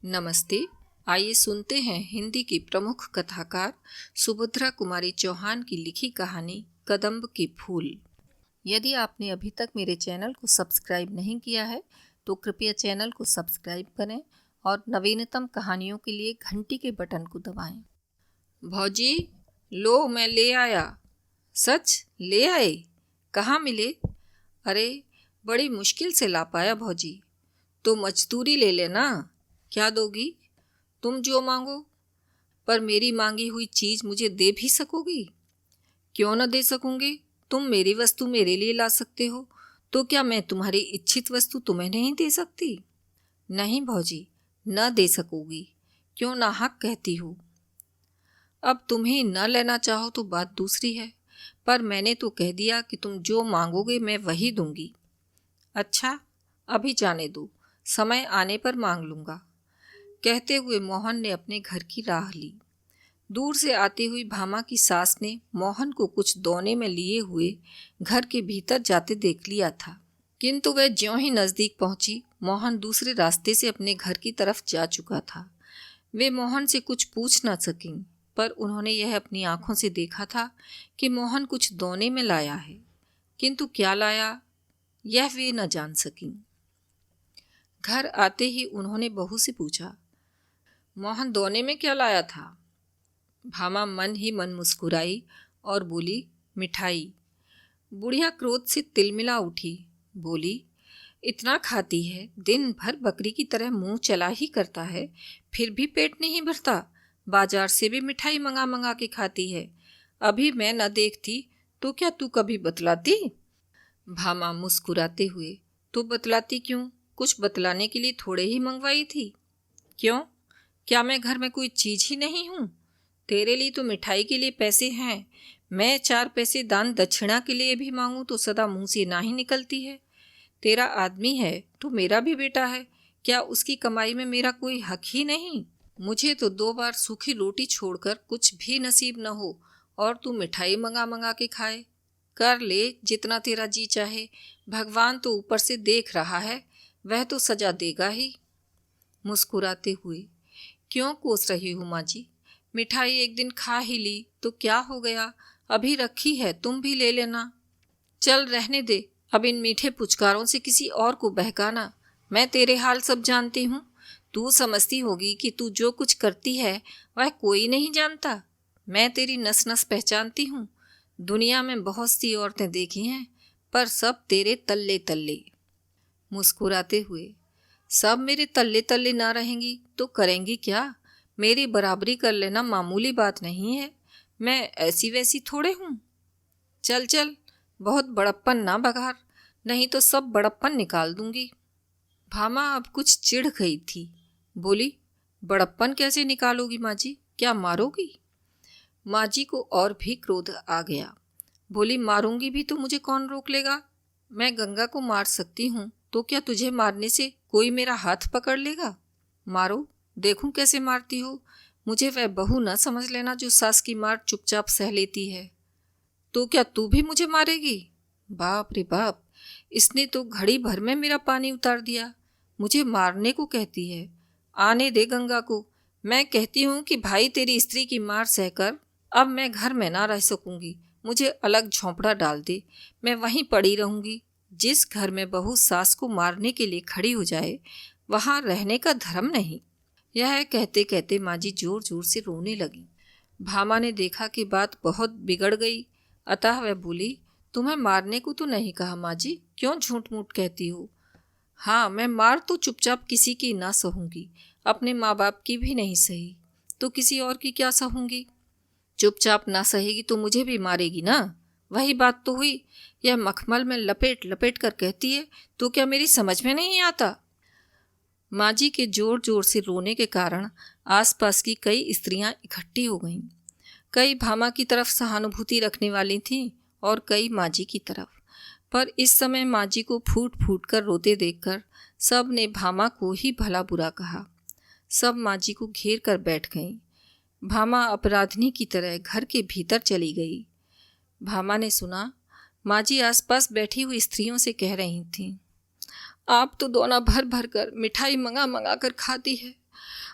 नमस्ते। आइए सुनते हैं हिंदी की प्रमुख कथाकार सुभद्रा कुमारी चौहान की लिखी कहानी कदम्ब के फूल। यदि आपने अभी तक मेरे चैनल को सब्सक्राइब नहीं किया है तो कृपया चैनल को सब्सक्राइब करें और नवीनतम कहानियों के लिए घंटी के बटन को दबाएं। भौजी, लो मैं ले आया। सच ले आए? कहाँ मिले? अरे बड़ी मुश्किल से ला पाया भौजी। तो मजदूरी ले लेना। क्या दोगी? तुम जो मांगो। पर मेरी मांगी हुई चीज मुझे दे भी सकोगी? क्यों न दे सकूंगी? तुम मेरी वस्तु मेरे लिए ला सकते हो, तो क्या मैं तुम्हारी इच्छित वस्तु तुम्हें नहीं दे सकती? नहीं भौजी, न दे सकोगी। क्यों नाहक कहती हो? अब तुम्हें न लेना चाहो तो बात दूसरी है, पर मैंने तो कह दिया कि तुम जो मांगोगे मैं वही दूंगी। अच्छा, अभी जाने दो, समय आने पर मांग लूंगा। कहते हुए मोहन ने अपने घर की राह ली। दूर से आती हुई भामा की सास ने मोहन को कुछ दोने में लिए हुए घर के भीतर जाते देख लिया था, किंतु वह ज्यों ही नजदीक पहुंची, मोहन दूसरे रास्ते से अपने घर की तरफ जा चुका था। वे मोहन से कुछ पूछ न सकीं, पर उन्होंने यह अपनी आंखों से देखा था कि मोहन कुछ दोने में लाया है, किंतु क्या लाया यह वे न जान सकीं। घर आते ही उन्होंने बहू से पूछा, मोहन दोने में क्या लाया था? भामा मन ही मन मुस्कुराई और बोली, मिठाई। बुढ़िया क्रोध से तिलमिला उठी, बोली, इतना खाती है, दिन भर बकरी की तरह मुंह चला ही करता है, फिर भी पेट नहीं भरता। बाजार से भी मिठाई मंगा मंगा के खाती है। अभी मैं न देखती तो क्या तू कभी बतलाती? भामा मुस्कुराते हुए, तो बतलाती क्यों? कुछ बतलाने के लिए थोड़े ही मंगवाई थी। क्यों? क्या मैं घर में कोई चीज ही नहीं हूँ? तेरे लिए तो मिठाई के लिए पैसे हैं। मैं 4 पैसे दान दक्षिणा के लिए भी मांगू तो सदा मुंह से ना ही निकलती है। तेरा आदमी है तो मेरा भी बेटा है, क्या उसकी कमाई में मेरा कोई हक ही नहीं? मुझे तो 2 बार सूखी रोटी छोड़कर कुछ भी नसीब न हो और तू मिठाई मंगा मंगा के खाए। कर ले जितना तेरा जी चाहे, भगवान तो ऊपर से देख रहा है, वह तो सजा देगा ही। मुस्कुराते हुए, क्यों कोस रही हूँ माँ जी? मिठाई एक दिन खा ही ली तो क्या हो गया? अभी रखी है, तुम भी ले लेना। चल रहने दे, अब इन मीठे पुचकारों से किसी और को बहकाना। मैं तेरे हाल सब जानती हूँ। तू समझती होगी कि तू जो कुछ करती है वह कोई नहीं जानता। मैं तेरी नस नस पहचानती हूँ। दुनिया में बहुत सी औरतें देखी हैं, पर सब तेरे तल्ले तल्ले। मुस्कुराते हुए, सब मेरे तल्ले तल्ले ना रहेंगी तो करेंगी क्या? मेरी बराबरी कर लेना मामूली बात नहीं है। मैं ऐसी वैसी थोड़े हूँ। चल चल, बहुत बड़प्पन ना बघार, नहीं तो सब बड़प्पन निकाल दूंगी। भामा अब कुछ चिढ़ गई थी, बोली, बड़प्पन कैसे निकालोगी माँ जी? क्या मारोगी? माँ जी को और भी क्रोध आ गया। बोली, मारूंगी भी तो मुझे कौन रोक लेगा? मैं गंगा को मार सकती हूँ, तो क्या तुझे मारने से कोई मेरा हाथ पकड़ लेगा? मारो, देखूं कैसे मारती हो। मुझे वह बहू न समझ लेना जो सास की मार चुपचाप सह लेती है। तो क्या तू भी मुझे मारेगी? बाप रे बाप, इसने तो घड़ी भर में मेरा पानी उतार दिया। मुझे मारने को कहती है। आने दे गंगा को। मैं कहती हूँ कि भाई तेरी स्त्री की मार सहकर अब मैं घर में ना रह सकूंगी। मुझे अलग झोंपड़ा डाल दे, मैं वहीं पड़ी रहूंगी। जिस घर में बहू सास को मारने के लिए खड़ी हो जाए वहां रहने का धर्म नहीं। यह कहते कहते माँ जी जोर जोर से रोने लगी। भामा ने देखा कि बात बहुत बिगड़ गई, अतः वह बोली, तुम्हें मारने को तो नहीं कहा माँ जी, क्यों झूठ मूठ कहती हो? हाँ, मैं मार तो चुपचाप किसी की ना सहूंगी, अपने माँ बाप की भी नहीं सही, तो किसी और की क्या सहूंगी? चुपचाप ना सहेगी तो मुझे भी मारेगी ना? वही बात तो हुई। यह मखमल में लपेट लपेट कर कहती है, तो क्या मेरी समझ में नहीं आता? माँ जी के जोर जोर से रोने के कारण आसपास की कई स्त्रियां इकट्ठी हो गईं। कई भामा की तरफ सहानुभूति रखने वाली थीं और कई माँ जी की तरफ। पर इस समय माँ जी को फूट फूट कर रोते देखकर सब ने भामा को ही भला बुरा कहा। सब माँ जी को घेर कर बैठ गईं। भामा अपराधिनी की तरह घर के भीतर चली गई। भामा ने सुना माँ जी आसपास बैठी हुई स्त्रियों से कह रही थीं, आप तो दोना भर भर कर मिठाई मंगा मंगा कर खाती है,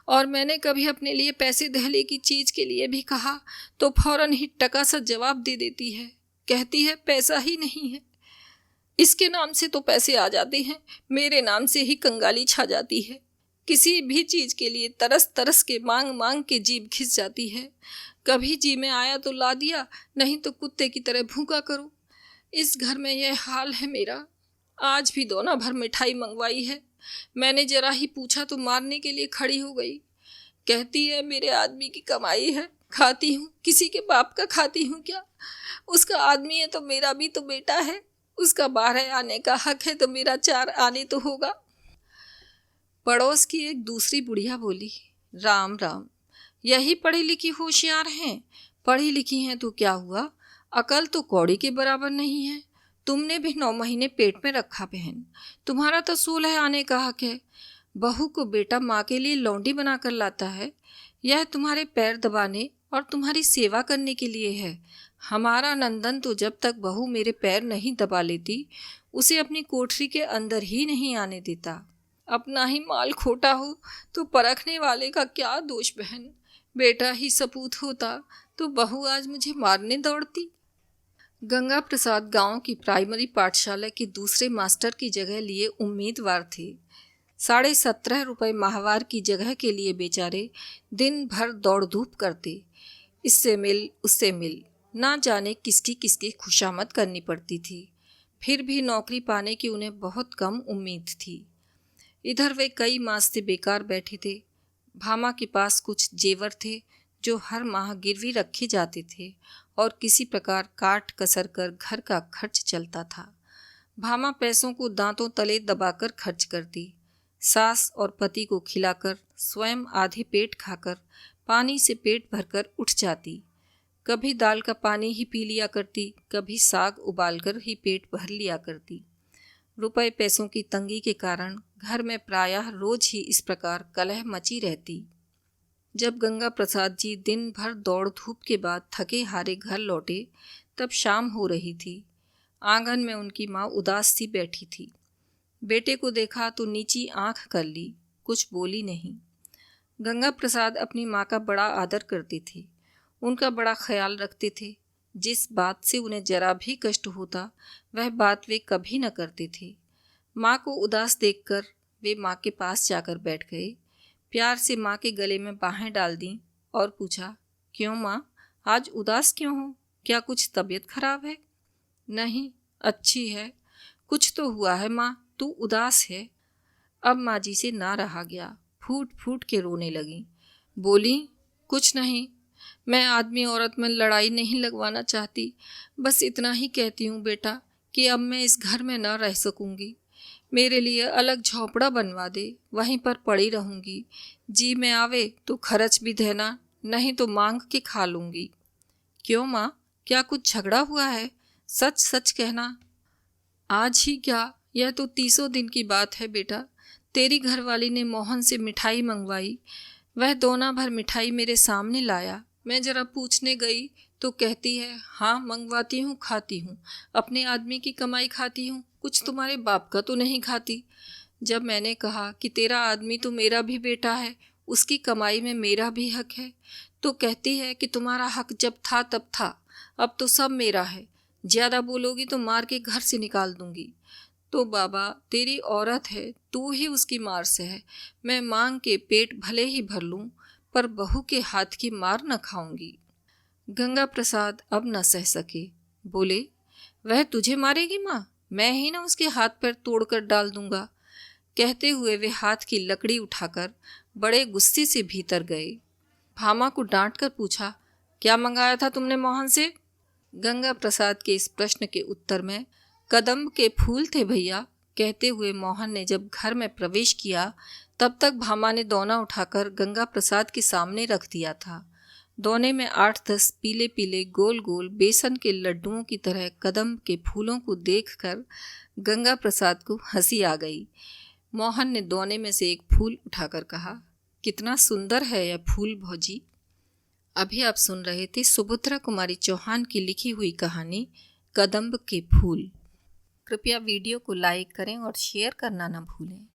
और मैंने कभी अपने लिए पैसे दहली की चीज़ के लिए भी कहा तो फौरन ही टका सा जवाब दे देती है। कहती है पैसा ही नहीं है। इसके नाम से तो पैसे आ जाते हैं, मेरे नाम से ही कंगाली छा जाती है। किसी भी चीज़ के लिए तरस तरस के मांग मांग के जीभ घिस जाती है। कभी जी में आया तो ला दिया, नहीं तो कुत्ते की तरह भूखा करो। इस घर में यह हाल है मेरा। आज भी दोना भर मिठाई मंगवाई है। मैंने जरा ही पूछा तो मारने के लिए खड़ी हो गई। कहती है मेरे आदमी की कमाई है, खाती हूँ, किसी के बाप का खाती हूँ क्या? उसका आदमी है तो मेरा भी तो बेटा है। उसका 12 आने का हक है तो मेरा 4 आने तो होगा। पड़ोस की एक दूसरी बुढ़िया बोली, राम राम, यही पढ़ी लिखी होशियार हैं। पढ़ी लिखी हैं तो क्या हुआ, अकल तो कौड़ी के बराबर नहीं है। तुमने भी 9 महीने पेट में रखा बहन, तुम्हारा तो 16 आने का हक है। बहू को बेटा माँ के लिए लौंडी बनाकर लाता है। यह तुम्हारे पैर दबाने और तुम्हारी सेवा करने के लिए है। हमारा नंदन तो जब तक बहू मेरे पैर नहीं दबा लेती उसे अपनी कोठरी के अंदर ही नहीं आने देता। अपना ही माल खोटा हो तो परखने वाले का क्या दोष बहन। बेटा ही सपूत होता तो बहू आज मुझे मारने दौड़ती। गंगा प्रसाद गांव की प्राइमरी पाठशाला के दूसरे मास्टर की जगह लिए उम्मीदवार थे। 17.5 रुपये माहवार की जगह के लिए बेचारे दिन भर दौड़ धूप करते। इससे मिल उससे मिल, ना जाने किसकी किसकी खुशामद करनी पड़ती थी। फिर भी नौकरी पाने की उन्हें बहुत कम उम्मीद थी। इधर वे कई मास से बेकार बैठे थे। भामा के पास कुछ जेवर थे जो हर माह गिरवी रखे जाते थे और किसी प्रकार काट कसर कर घर का खर्च चलता था। भामा पैसों को दांतों तले दबाकर खर्च करती। सास और पति को खिलाकर स्वयं आधे पेट खाकर पानी से पेट भरकर उठ जाती। कभी दाल का पानी ही पी लिया करती, कभी साग उबालकर ही पेट भर लिया करती। रुपए पैसों की तंगी के कारण घर में प्रायः रोज ही इस प्रकार कलह मची रहती। जब गंगा प्रसाद जी दिन भर दौड़ धूप के बाद थके हारे घर लौटे तब शाम हो रही थी। आंगन में उनकी माँ उदास सी बैठी थी। बेटे को देखा तो नीची आंख कर ली, कुछ बोली नहीं। गंगा प्रसाद अपनी माँ का बड़ा आदर करते थे, उनका बड़ा ख्याल रखते थे। जिस बात से उन्हें जरा भी कष्ट होता वह बात वे कभी न करते थे। माँ को उदास देखकर वे माँ के पास जाकर बैठ गए। प्यार से माँ के गले में बाहें डाल दीं और पूछा, क्यों माँ, आज उदास क्यों हो? क्या कुछ तबीयत खराब है? नहीं, अच्छी है। कुछ तो हुआ है माँ, तू उदास है। अब माँ जी से ना रहा गया, फूट फूट के रोने लगी। बोली, कुछ नहीं, मैं आदमी औरत में लड़ाई नहीं लगवाना चाहती। बस इतना ही कहती हूँ बेटा कि अब मैं इस घर में न रह सकूँगी। मेरे लिए अलग झोपड़ा बनवा दे, वहीं पर पड़ी रहूँगी। जी में आवे तो खर्च भी देना, नहीं तो मांग के खा लूँगी। क्यों माँ, क्या कुछ झगड़ा हुआ है? सच सच कहना। आज ही क्या, यह तो 30 दिन की बात है बेटा। तेरी घरवाली ने मोहन से मिठाई मंगवाई। वह दोना भर मिठाई मेरे सामने लाया। मैं जरा पूछने गई तो कहती है, हाँ मंगवाती हूँ, खाती हूँ, अपने आदमी की कमाई खाती हूँ, कुछ तुम्हारे बाप का तो नहीं खाती। जब मैंने कहा कि तेरा आदमी तो मेरा भी बेटा है, उसकी कमाई में मेरा भी हक है, तो कहती है कि तुम्हारा हक जब था तब था, अब तो सब मेरा है। ज़्यादा बोलोगी तो मार के घर से निकाल दूंगी। तो बाबा, तेरी औरत है, तू ही उसकी मार से है। मैं मांग के पेट भले ही भर लूँ, पर बहू के हाथ की मार न खाऊंगी। गंगा प्रसाद अब न सह सके, बोले, वह तुझे मारेगी माँ? मैं ही ना उसके हाथ पैर तोड़कर डाल दूंगा। कहते हुए वे हाथ की लकड़ी उठाकर बड़े गुस्से से भीतर गए। भामा को डांट कर पूछा, क्या मंगाया था तुमने मोहन से? गंगा प्रसाद के इस प्रश्न के उत्तर में, कदम्ब के फूल थे भैया, कहते हुए मोहन ने जब घर में प्रवेश किया तब तक भामा ने दोना उठाकर गंगा प्रसाद के सामने रख दिया था। दोने में 8-10 पीले पीले गोल गोल बेसन के लड्डुओं की तरह कदम्ब के फूलों को देखकर गंगा प्रसाद को हंसी आ गई। मोहन ने दोने में से एक फूल उठाकर कहा, कितना सुंदर है यह फूल भौजी। अभी आप सुन रहे थे सुभद्रा कुमारी चौहान की लिखी हुई कहानी कदम्ब के फूल। कृपया वीडियो को लाइक करें और शेयर करना न भूलें।